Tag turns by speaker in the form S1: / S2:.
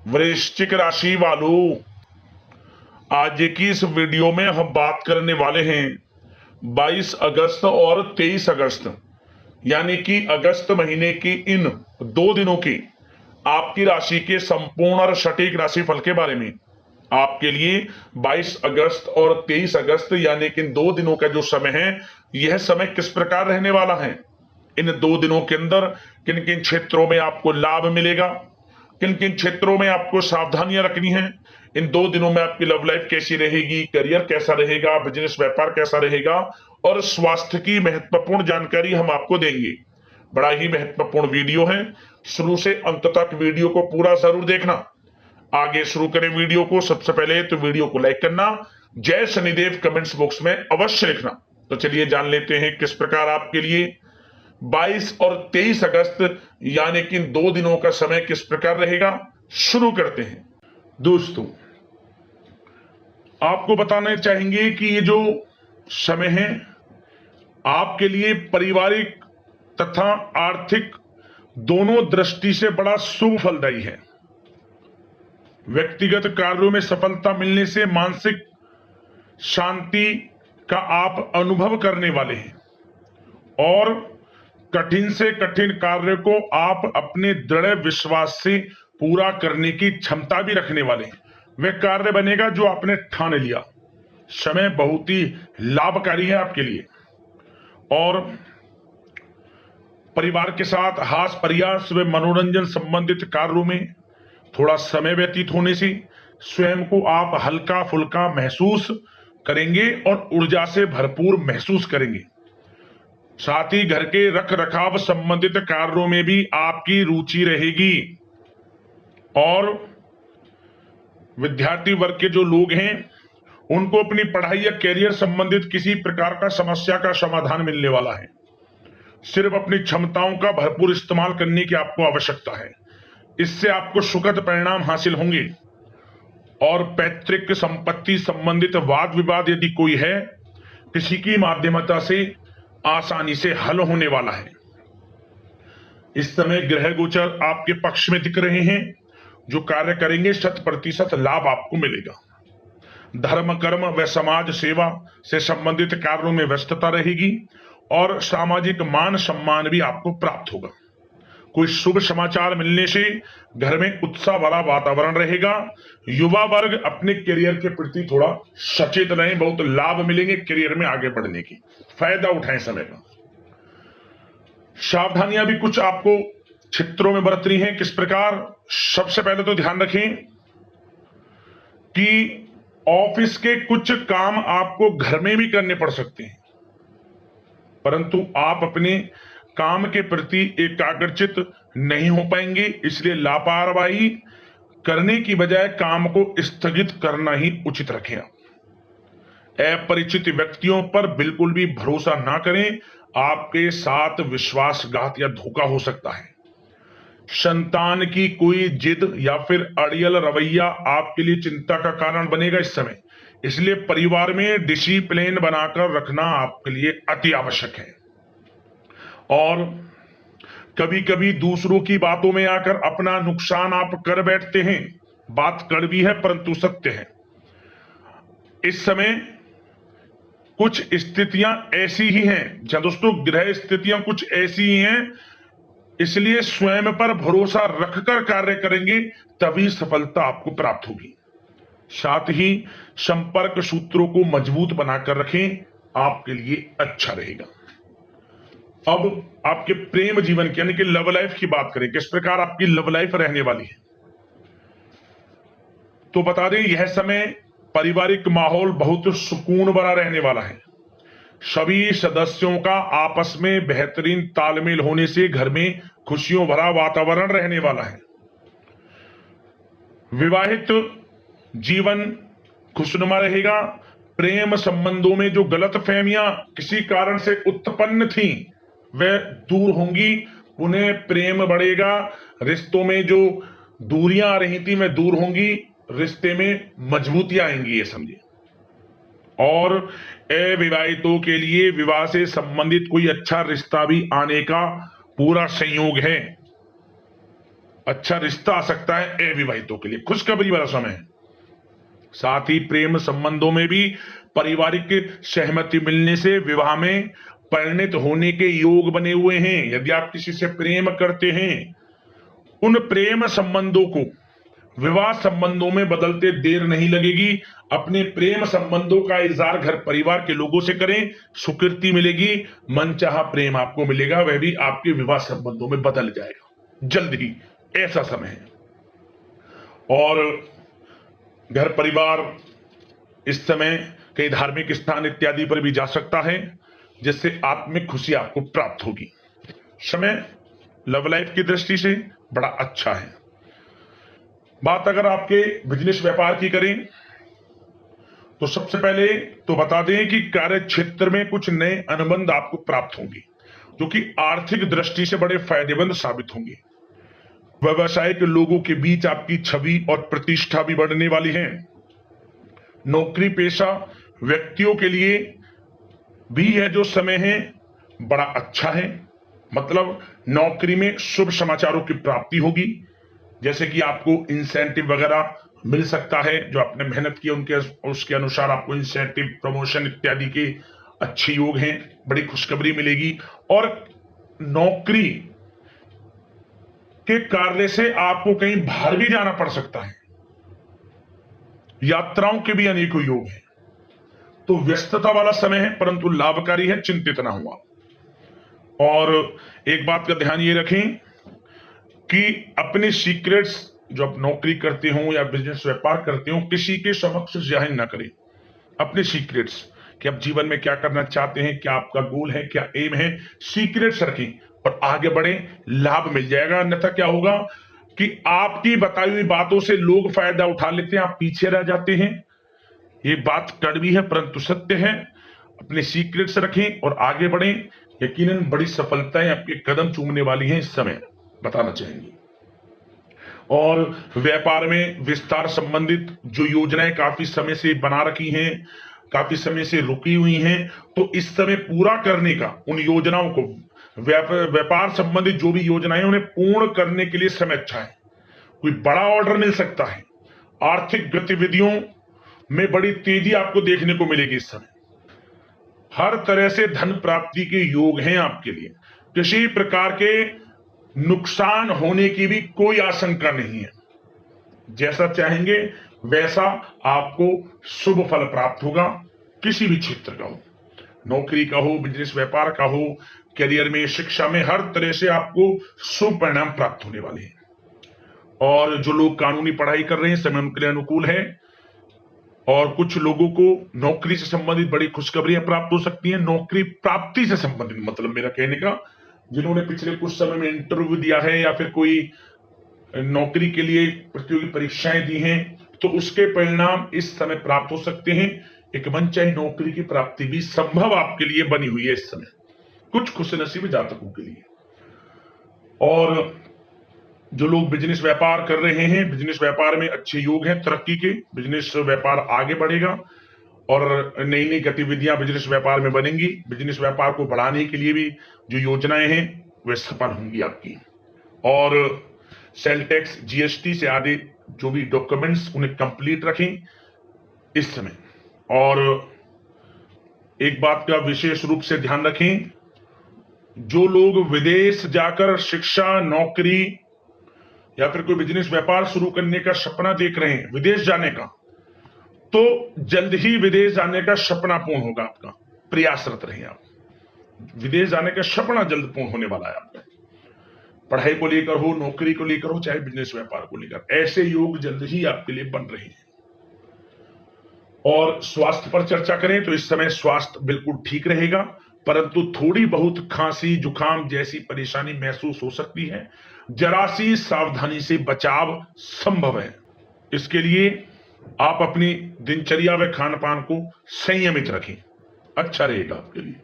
S1: वृश्चिक राशि वालों, आज की इस वीडियो में हम बात करने वाले हैं 22 अगस्त और 23 अगस्त यानी कि अगस्त महीने की इन 2 दिनों की आपकी राशि के संपूर्ण और सटीक राशिफल के बारे में। आपके लिए 22 अगस्त और 23 अगस्त यानी कि इन 2 दिनों का जो समय है, यह समय किस प्रकार रहने वाला है। इन 2 दिनों के अंदर किन किन क्षेत्रों में आपको लाभ मिलेगा, किन किन क्षेत्रों में आपको सावधानियां रखनी है। इन 2 दिनों में आपकी लव लाइफ कैसी रहेगी, करियर कैसा रहेगा, बिजनेस व्यापार कैसा रहेगा और स्वास्थ्य की महत्वपूर्ण जानकारी हम आपको देंगे। बड़ा ही महत्वपूर्ण वीडियो है, शुरू से अंत तक वीडियो को पूरा जरूर देखना। आगे शुरू करें वीडियो को, सबसे पहले तो वीडियो को लाइक करना, जय शनिदेव कमेंट्स बॉक्स में अवश्य लिखना। तो चलिए जान लेते हैं किस प्रकार आपके लिए 22 और 23 अगस्त यानी कि इन 2 दिनों का समय किस प्रकार रहेगा। शुरू करते हैं। दोस्तों, आपको बताना चाहेंगे कि ये जो समय है आपके लिए पारिवारिक तथा आर्थिक दोनों दृष्टि से बड़ा शुभ फलदायी है। व्यक्तिगत कार्यों में सफलता मिलने से मानसिक शांति का आप अनुभव करने वाले हैं और कठिन से कठिन कार्य को आप अपने दृढ़ विश्वास से पूरा करने की क्षमता भी रखने वाले हैं। वह कार्य बनेगा जो आपने ठान लिया। समय बहुत ही लाभकारी है आपके लिए और परिवार के साथ हास्य प्रयास व मनोरंजन संबंधित कार्यों में थोड़ा समय व्यतीत होने से स्वयं को आप हल्का फुल्का महसूस करेंगे और ऊर्जा से भरपूर महसूस करेंगे। साथ ही घर के रख रखाव संबंधित कार्यों में भी आपकी रुचि रहेगी और विद्यार्थी वर्ग के जो लोग हैं उनको अपनी पढ़ाई या कैरियर संबंधित किसी प्रकार का समस्या का समाधान मिलने वाला है। सिर्फ अपनी क्षमताओं का भरपूर इस्तेमाल करने की आपको आवश्यकता है। इससे आपको सुखद परिणाम हासिल होंगे और पैतृक संपत्ति संबंधित वाद विवाद यदि कोई है, किसी की माध्यमता से आसानी से हल होने वाला है। इस समय ग्रह गोचर आपके पक्ष में दिख रहे हैं। जो कार्य करेंगे 100% लाभ आपको मिलेगा। धर्म कर्म व समाज सेवा से संबंधित कार्यों में व्यस्तता रहेगी और सामाजिक मान सम्मान भी आपको प्राप्त होगा। कोई शुभ समाचार मिलने से घर में उत्साह वाला वातावरण रहेगा। युवा वर्ग अपने करियर के प्रति थोड़ा सचेत रहें, बहुत लाभ मिलेंगे करियर में आगे बढ़ने की, फायदा उठाएं समय का। सावधानियां भी कुछ आपको क्षेत्रों में बरतनी है। किस प्रकार? सबसे पहले तो ध्यान रखें कि ऑफिस के कुछ काम आपको घर में भी करने पड़ सकते हैं, परंतु आप अपने काम के प्रति एकाग्रचित नहीं हो पाएंगे। इसलिए लापरवाही करने की बजाय काम को स्थगित करना ही उचित रखें। अपरिचित व्यक्तियों पर बिल्कुल भी भरोसा ना करें, आपके साथ विश्वासघात या धोखा हो सकता है। संतान की कोई जिद या फिर अड़ियल रवैया आपके लिए चिंता का कारण बनेगा इस समय। इसलिए परिवार में डिसिप्लिन बनाकर रखना आपके लिए अति आवश्यक है। और कभी कभी दूसरों की बातों में आकर अपना नुकसान आप कर बैठते हैं। बात कड़वी है परंतु सत्य है। इस समय कुछ स्थितियां ऐसी ही हैं, जहां दोस्तों ग्रह स्थितियां कुछ ऐसी ही हैं, इसलिए स्वयं पर भरोसा रखकर कार्य करेंगे तभी सफलता आपको प्राप्त होगी। साथ ही संपर्क सूत्रों को मजबूत बनाकर रखें, आपके लिए अच्छा रहेगा। अब आपके प्रेम जीवन की यानी कि लव लाइफ की बात करें, किस प्रकार आपकी लव लाइफ रहने वाली है। तो बता दें, यह समय पारिवारिक माहौल बहुत सुकून भरा रहने वाला है। सभी सदस्यों का आपस में बेहतरीन तालमेल होने से घर में खुशियों भरा वातावरण रहने वाला है। विवाहित जीवन खुशनुमा रहेगा। प्रेम संबंधों में जो गलतफहमियां किसी कारण से उत्पन्न थी वह दूर होंगी, उन्हें प्रेम बढ़ेगा। रिश्तों में जो दूरियां आ रही थी वह दूर होंगी, रिश्ते में मजबूतियां आएंगी, ये समझिए। और अविवाहितों के लिए विवाह से संबंधित कोई अच्छा रिश्ता भी आने का पूरा संयोग है। अच्छा रिश्ता आ सकता है अविवाहितों के लिए, खुशखबरी वाला समय है। साथ ही प्रेम संबंधों में भी पारिवारिक सहमति मिलने से विवाह में परिणत होने के योग बने हुए हैं। यदि आप किसी से प्रेम करते हैं, उन प्रेम संबंधों को विवाह संबंधों में बदलते देर नहीं लगेगी। अपने प्रेम संबंधों का इजहार घर परिवार के लोगों से करें, स्वीकृति मिलेगी, मनचाहा प्रेम आपको मिलेगा, वह भी आपके विवाह संबंधों में बदल जाएगा जल्द ही, ऐसा समय है। और घर परिवार इस समय कई धार्मिक स्थान इत्यादि पर भी जा सकता है, जिससे आत्मिक खुशी आपको प्राप्त होगी। समय लव लाइफ की दृष्टि से बड़ा अच्छा है। बात अगर आपके बिजनेस व्यापार की करें तो सबसे पहले तो बता दें कि कार्य क्षेत्र में कुछ नए अनुबंध आपको प्राप्त होंगे, जो कि आर्थिक दृष्टि से बड़े फायदेमंद साबित होंगे। व्यवसायिक लोगों के बीच आपकी छवि और प्रतिष्ठा भी बढ़ने वाली है। नौकरी पेशा व्यक्तियों के लिए भी यह जो समय है बड़ा अच्छा है। मतलब नौकरी में शुभ समाचारों की प्राप्ति होगी, जैसे कि आपको इंसेंटिव वगैरह मिल सकता है, जो आपने मेहनत की उनके उसके अनुसार आपको इंसेंटिव, प्रमोशन इत्यादि के अच्छे योग हैं, बड़ी खुशखबरी मिलेगी। और नौकरी के कार्य से आपको कहीं बाहर भी जाना पड़ सकता है, यात्राओं के भी अनेकों योग हैं। तो व्यस्तता वाला समय है, परंतु लाभकारी है, चिंतित ना हुआ। और एक बात का ध्यान ये रखें कि अपने सीक्रेट्स जो आप नौकरी करते हो या बिजनेस व्यापार करते हो, किसी के समक्ष जाहिर ना करें अपने सीक्रेट्स, कि आप जीवन में क्या करना चाहते हैं, क्या आपका गोल है, क्या एम है, सीक्रेट्स रखें और आगे बढ़े, लाभ मिल जाएगा। अन्यथा क्या होगा कि आपकी बताई हुई बातों से लोग फायदा उठा लेते हैं, आप पीछे रह जाते हैं। ये बात कड़वी है परंतु सत्य है। अपने सीक्रेट्स रखें और आगे बढ़ें, यकीनन बड़ी सफलताएं आपके कदम चूमने वाली हैं इस समय, बताना चाहेंगे। और व्यापार में विस्तार संबंधित जो योजनाएं काफी समय से बना रखी हैं, काफी समय से रुकी हुई हैं, तो इस समय पूरा करने का, उन योजनाओं को, व्यापार संबंधित जो भी योजनाएं उन्हें पूर्ण करने के लिए समय अच्छा है। कोई बड़ा ऑर्डर मिल सकता है। आर्थिक गतिविधियों में बड़ी तेजी आपको देखने को मिलेगी इस समय। हर तरह से धन प्राप्ति के योग हैं आपके लिए। किसी प्रकार के नुकसान होने की भी कोई आशंका नहीं है। जैसा चाहेंगे वैसा आपको शुभ फल प्राप्त होगा, किसी भी क्षेत्र का हो, नौकरी का हो, बिजनेस व्यापार का हो, करियर में, शिक्षा में, हर तरह से आपको शुभ परिणाम प्राप्त होने वाले हैं। और जो लोग कानूनी पढ़ाई कर रहे हैं, समय उनके लिए अनुकूल है। और कुछ लोगों को नौकरी से संबंधित बड़ी खुशखबरियां प्राप्त हो सकती हैं। नौकरी प्राप्ति से संबंधित मतलब मेरा कहने का, जिन्होंने पिछले कुछ समय में इंटरव्यू दिया है या फिर कोई नौकरी के लिए प्रतियोगी परीक्षाएं दी हैं, तो उसके परिणाम इस समय प्राप्त हो सकते हैं। एक मनचाही नौकरी की प्राप्ति भी संभव आपके लिए बनी हुई है इस समय, कुछ खुशनसीब जातकों के लिए। और जो लोग बिजनेस व्यापार कर रहे हैं, बिजनेस व्यापार में अच्छे योग हैं तरक्की के, बिजनेस व्यापार आगे बढ़ेगा और नई नई गतिविधियां बिजनेस व्यापार में बनेंगी। बिजनेस व्यापार को बढ़ाने के लिए भी जो योजनाएं हैं वे सफल होंगी आपकी। और सेल टैक्स, जीएसटी से आदि जो भी डॉक्यूमेंट्स, उन्हें कंप्लीट रखें इस समय। और एक बात का विशेष रूप से ध्यान रखें, जो लोग विदेश जाकर शिक्षा, नौकरी या फिर कोई बिजनेस व्यापार शुरू करने का सपना देख रहे हैं, विदेश जाने का, तो जल्द ही विदेश जाने का सपना पूर्ण होगा आपका। प्रयासरत रहें आप, विदेश जाने का सपना जल्द पूर्ण होने वाला है आपका। पढ़ाई को लेकर हो, नौकरी को लेकर हो, चाहे बिजनेस व्यापार को लेकर, ऐसे योग जल्द ही आपके लिए बन रहे हैं। और स्वास्थ्य पर चर्चा करें तो इस समय स्वास्थ्य बिल्कुल ठीक रहेगा, परंतु थोड़ी बहुत खांसी, जुकाम जैसी परेशानी महसूस हो सकती है। जरा सी सावधानी से बचाव संभव है। इसके लिए आप अपनी दिनचर्या व खान पान को संयमित रखें, अच्छा रहेगा आपके लिए।